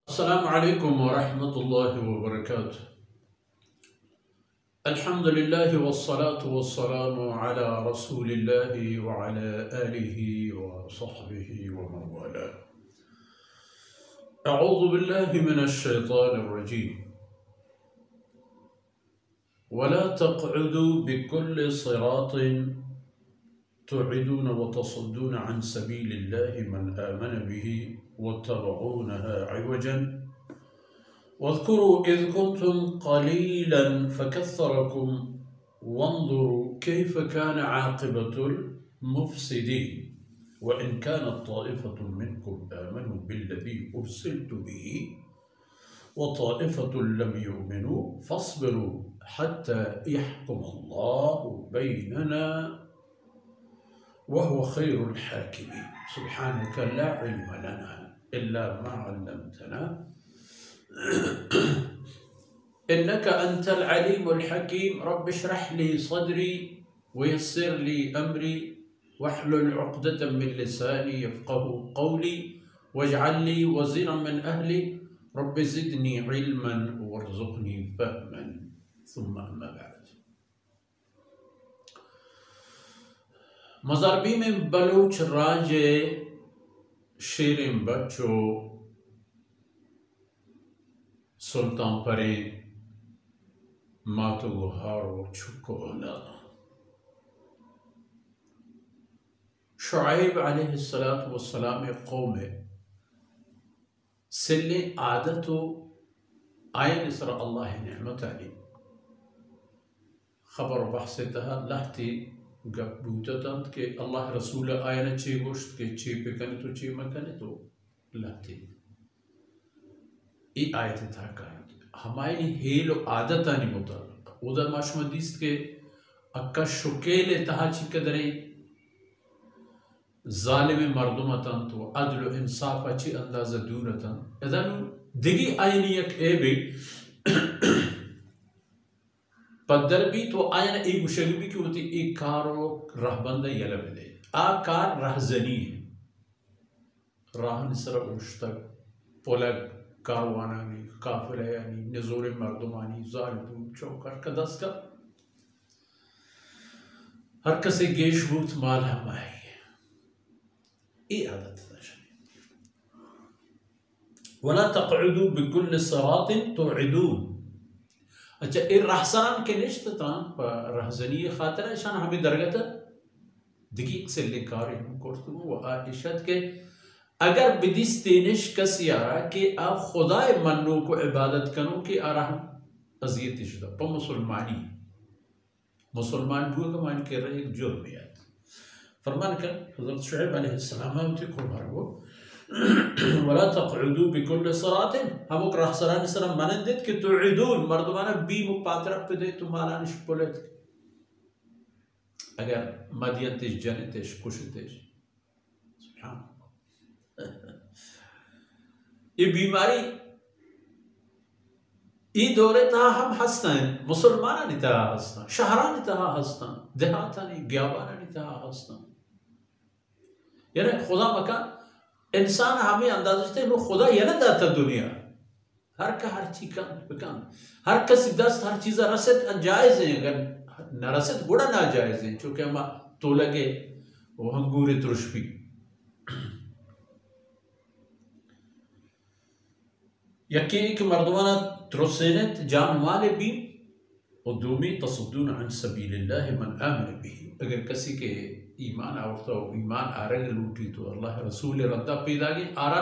السلام عليكم ورحمة الله وبركاته. الحمد لله والصلاة والسلام على رسول الله وعلى آله وصحبه ومن والاه. أعوذ بالله من الشيطان الرجيم. ولا تقعدوا بكل صراط تعدون وتصدون عن سبيل الله من آمن به واتبعونها عوجا واذكروا إذ كنتم قليلا فكثركم وانظروا كيف كان عاقبة المفسدين وإن كانت طائفة منكم آمنوا بالذي أرسلت به وطائفة لم يؤمنوا فاصبروا حتى يحكم الله بيننا وهو خير الحاكمين. سبحانك لا علم لنا إلا ما علمتنا إنك أنت العليم الحكيم. رب اشرح لي صدري ويسر لي أمري واحلل عقدة من لساني يفقه قولي واجعل لي وزيرا من أهلي رب زدني علما وارزقني فهما. ثم أما بعد. मज़रबी में बलूच राजे शेरें बच्चो सुल्तान परे मातो गुहारो छुको ओला शुआइब अलैहिस्सलातु वस्सलाम कौम सिल्ले आदतो आयन इसरा अल्लाह नेमत अली खबर बहसतहा लहती गबूततंत के अल्लाह रसूल आयन चे गोश्त के चे पेकने तो चे मकने तो लहती ई आयत था का हमारी हेलो आदतानी मुताबिक उधर माशमदीस के अक्का शुकेले तहाची कदरे जालिम मर्दुमतन तो अदल इंसाफ अच्छी अंदाज़ दूरतन इधर दिगी आयनी एक एबे पदर भी तो आयन एक गुशेल भी क्यों होती एक कारो रहबंद यला बदे आ कार रहजनी है राह निसरा उश्तक पोलक कारवानानी काफिलानी नज़ोर मर्दुमानी ज़ालिम चौकर कदस का हर कसे गेश बूत माल हमारी ये आदत है। वला तक़उदू बिकुल्ल सिरातिन तु'दून। अच्छा इन रहसरान के निश्चितान पर रहजनी खातिर शान हमें दरगत दकीक से लिखारे हम करते हैं वो आयशत के अगर बिदिस्तेनिश कस यारा कि आप खुदाए मन्नो को इबादत करो कि आराम अजियत इश्दा पर मुसलमान बुआ का मान कर रहे एक जुर्मियत फरमान कर हज़रत शुआइब अलैहिस्सलाम उनके कुर्बान वो वला तक़उदू बिकुल्ल सिरातिन हम उक रहसरान सरा मनंदित कि तु'दून मर्दमाना बी मुपातरा पे दे तुम्हारा निष्पोलेत अगर मदियतिश जनितिश कुशतिश सुभान ये बीमारी ये दौरे तहा हम हस्तान मुसलमान नहीं तहा हस्तान शहरा नहीं तहा हस्तान देहाता नहीं ग्याबाना नहीं तहा हस्तान यानी खुदा मकान इंसान हमें अंदाज़े नो खुदा ये ना दाता दुनिया हर का हर चीज का बेकान हर कसी दस्त हर चीज़ रसद जायज़ है अगर न रसद बुरा ना जायज़ है चूँकि हम तो लगे वो हंगूरे तुरशपी यकीन कि मर्दवाना तुरसेनत जान वाले भी उद्दूमी तसद्दून अन सबीलिल्लाह मन आमन बिही अगर किसी के ईमान आवता हो ईमान आरग लूटी तो अल्लाह रसूल रद्दा पैदा के आरा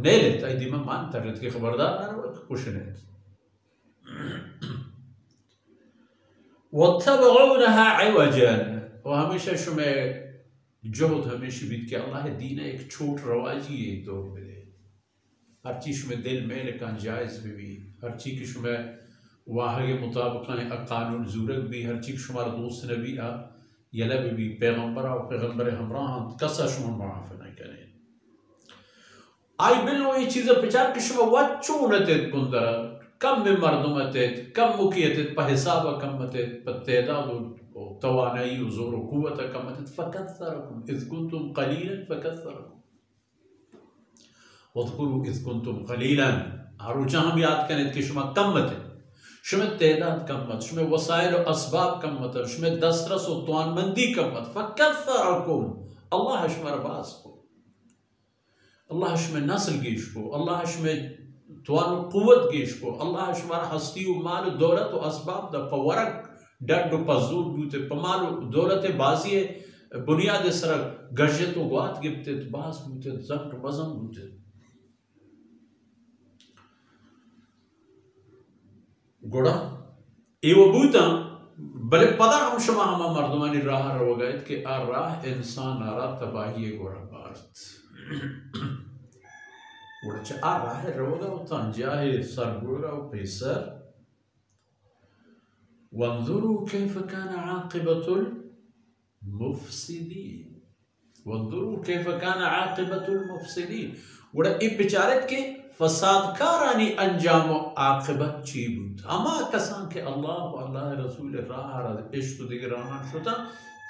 नेले ताई दिमा मान तरत के खबरदार ना रहो कुछ नहीं वत्तबऊनहा इवजन और हमेशा शुमे जोहद हमेशा बीत के अल्लाह दीन एक छोट रवाजी है तो हर चीज़ में दिल में लेकिन जायज़ भी हर चीज़ की शुमे वाह के मुताबिक कानून ज़रूरत भी हर चीज़ शुमार दोस्त ने भी आ यला भी पैगंबर और पैगंबर हमरा कसा शुमार माफ़ नहीं करें आई बिल वो ये चीज़ पिचार कि शुमा वच्चू नतेत बुंदरा कम में मर्दुमतेत कम मुकियतेत पर हिसाब कम मतेत पर तेदाद तवानाई ज़ोर क़ुव्वत कम मतेत फ़कथरकुम इज़ कुंतुम क़लीलन फ़कथरकुम उज़कुरू इज़ कुंतुम क़लीलन, आरोचा हम याद करें कि शुमा कम मत शुमे तैदाद कम मत, शुमे वसाइल और असबाब कम मत, शुमे दस्तरस और तवानमंदी कम मत, फ़कफ़रकुम, अल्लाह शुमार बास को, अल्लाह शुमे नस्ल गेश को, अल्लाह शुमे तवान कुव्वत गेश को, अल्लाह शुमार हस्ती व माल दौलत और असबाब द पवरक डड पजूर बूते पमाल दौलत बाजी बुनियाद सरक गजत व गात गिफ्ते बास बूते जब्त मजम बूते गोड़ा एवं बूता भले पता हम शुमा हम मर्दमानी राह रोगैत कि आ राह इंसान आरा तबाही गोरा बार्त गोड़ा च आ राह रोगा उतां जाहे सर गोरा व पेसर वंजुरू कैफ कान आक़िबतुल मुफ़सिदीन, वंजुरू कैफ कान आक़िबतुल मुफ़सिदीन, गोड़ा इ बिचारत के फसादकारानी अंजाम आक़िबत ची बुद अमा कसान के अल्लाह व अल्लाह रसूल राह इश्क दिगराना शुता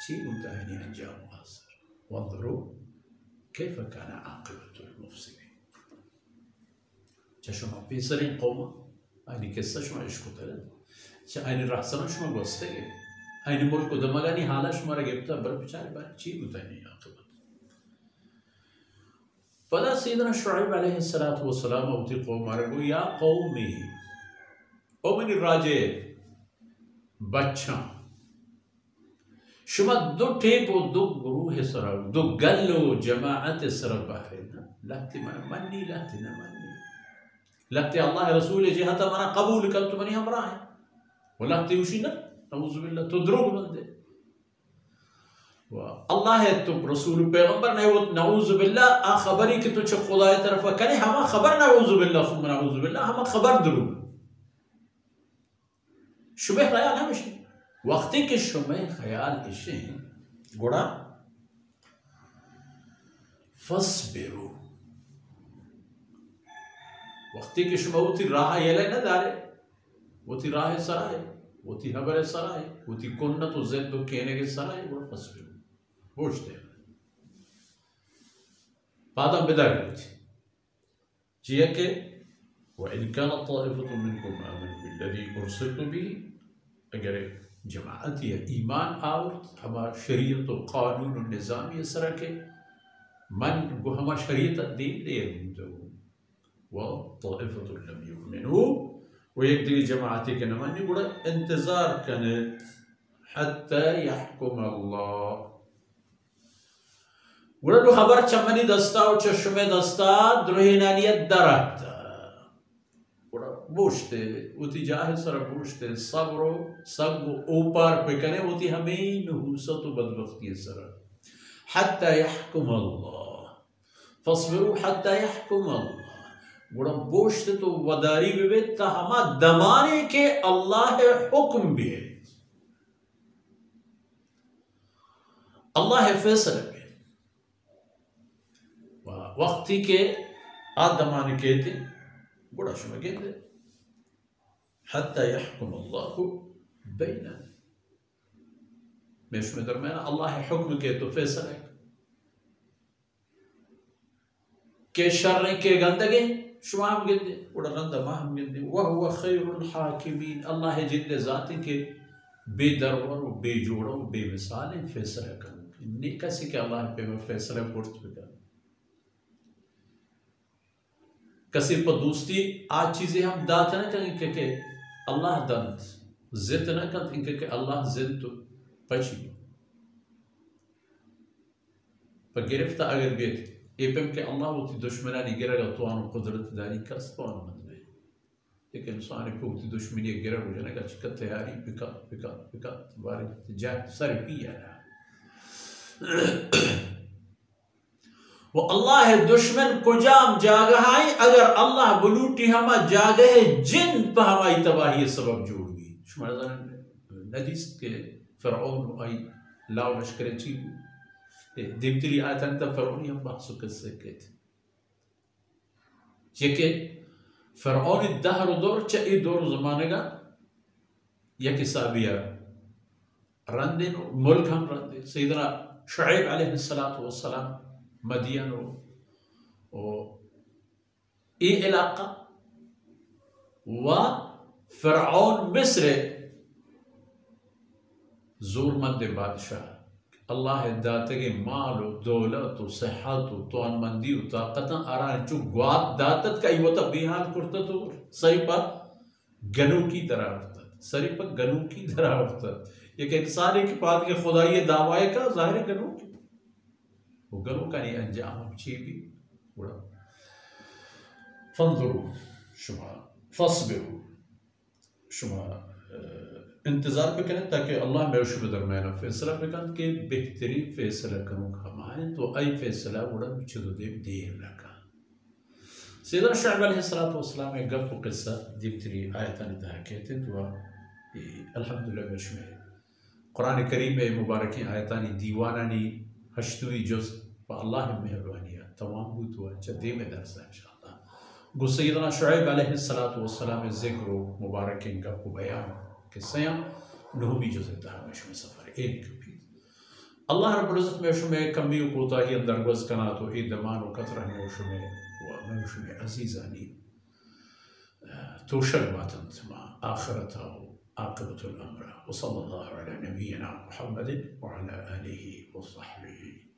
ची बुदा है अंजाम आसर वंदरो कैफ कान आक़िबतुल मुफ़सिदीन चशमा पेसरिन कौमा आनी किस्सा शुमा इश्क तलद आनी राहसना शुमा गोस्ते आनी मुल्क दमगानी हाला शुमा रगेबता बर बिचारे बार ची बुदा है आक़िबत फला सैयदना शुआइब अलैहिस्सलातु वस्सलाम उती कौम आरगो या कौमी ओ मनी राजे बच्चा शुमा दो टेपो दो गुरूह सरब दो गल्लो जमाअत सरब बहरेना लगती मन्नी लगती न मन्नी लगती अल्लाह रसूल जिहता मना कबूल कर तुमनी हमरा है वो लगती उसी ना नऊज़ु बिल्लाह तो द्रोग बंदे अल्लाह है तो रसूल पैगंबर नहीं वो नऊज़ु बिल्लाह आ खबरी कि तुझे खुदा तरफ करे हम खबर नऊज़ु बिल्लाह सुम नऊज़ु बिल्लाह हम खबर दरू शुबह ख्याल हम इशे वक्ती के शुबह ख्याल इशे गोड़ा फस्बिरू वक्ती के शुबह होती राह येले न दारे होती राह सराय होती खबर सराय होती कुन्नत व ज़िद्द कहने के सराय गोड़ा फस्बिरू पूछते बादम बिदार करती जिया के वइन कानत ताइफ़तुम मिनकुम आमनु बिल्लज़ी उरसिलतु बिही अगर जमाअत या ईमान आवत हमार शरीयत व कानून व निज़ाम ये सरा के मन को हमार शरीयत दीन दे तो व ताइफ़तुम लम युमिनु वो एक दिली जमाअत के नमानी बड़ा इंतज़ार कनेत हत्ता यहकुम अल्लाह गुड़ा दो खबर चमनी दस्ता और चश्मे दस्ता द्रोहिनानियत दरकता गुड़ा बोझते उती जाहिर सर बोझते सब्रो सब ऊपर पे करे उती हमें नहुसत व बदबख्ती सर हत्ता यहकुम अल्लाह फस्बिरू हत्ता यहकुम अल्लाह गुड़ा बोझते तो वदारी भी हमा दमाने के अल्लाह हुक्म भी है अल्लाह फैसला भी वक्ती के आदमान कहते बड़ा शुमा कहते हत्ता यहकुम अल्लाहु बैना मैं शुमा दरमियान अल्लाह हुक्म के तो फैसला के शर के गंदगे शुमा हम कहते बड़ा रंदा मा हम कहते वह हुवा खैरुल हाकिमीन अल्लाह जिंदे जाति के बेदरवर बेजोड़ बेमिसाल फैसला कर निकसी के अल्लाह पे फैसला पुरत कर कसी पर दोस्ती आज चीजें हम दात न करें कि अल्लाह दंत जिद न कर इनके कि अल्लाह जिद तो पची पर गिरफ्ता अगर बेत एपम के अल्लाह वो दुश्मनानी गिरेगा तो आन कुदरत दारी कस तो आन मत में लेकिन इंसान को उती दुश्मनी गिरा हो जाने का चिकन तैयारी पिका पिका पिका बारे जा सर पिया वो अल्लाह दुश्मन कुजाम जागहाई अगर अल्लाह बलूटी हमा जागे जिन पर हमारी तबाही सबब जोड़गी शुमार नदीस के फ़िरऔन आई लाव लश्कर चीबू दिमतली आयतन तब फ़िरऔनी हम बहसु किससे कहते ये कि फ़िरऔनी दहर दौर चे दौर ज़माने का यह किसाबिया रंदे मुल्क हम रंदे सैयदना शुआइब अलैहिस्सलातु वस्सलाम मदियन और اي علاقة وفرعون مصر زور مند بادشاہ الله داتك مال ودولة وصحة وطوان مندي وطاقة أران جو قوات داتت كأي وطا بيهان كرتتو سريبا گنو کی طرح ارتد سريبا گنو کی طرح ارتد ایک انسان ہے کہ بات کے خدای دعوائے کا ظاہر ہے گنو کی وہ گنو کا نہیں انجام ہم چی بھی بڑا فانظروا شما فاصبروا شما انتظار پہ کریں تاکہ اللہ میں شب درمیانا فیصلہ پہ کریں کہ بہترین فیصلہ کروں ہمائیں تو ای فیصلہ بڑا چدو دیر لکا سیدنا شعب علیہ السلام ایک گپ و قصہ دیبتری آیتان انتہا کہتے ہیں تو الحمدللہ بشمع قرآن کریم میں مبارکی آیتانی دیوانانی ہشتوی جز و اللہ مہربانیہ تمام ہوتوا چدے میں درسا انشاءاللہ گو سیدنا شعب علیہ السلام ذکر و مبارکی گپ و بیان قصیاں نہو بھی جز انتہا مشمع سفر ایک بھی اللہ رب العزت میں شمع کمی و کوتاہی اندر گوز کنا تو اید دمان و قطرہ میں شمع وموشم عزيزاني توشل باتنت مع آخرته عاقبة الأمر وصلى الله على نبينا محمد وعلى آله وصحبه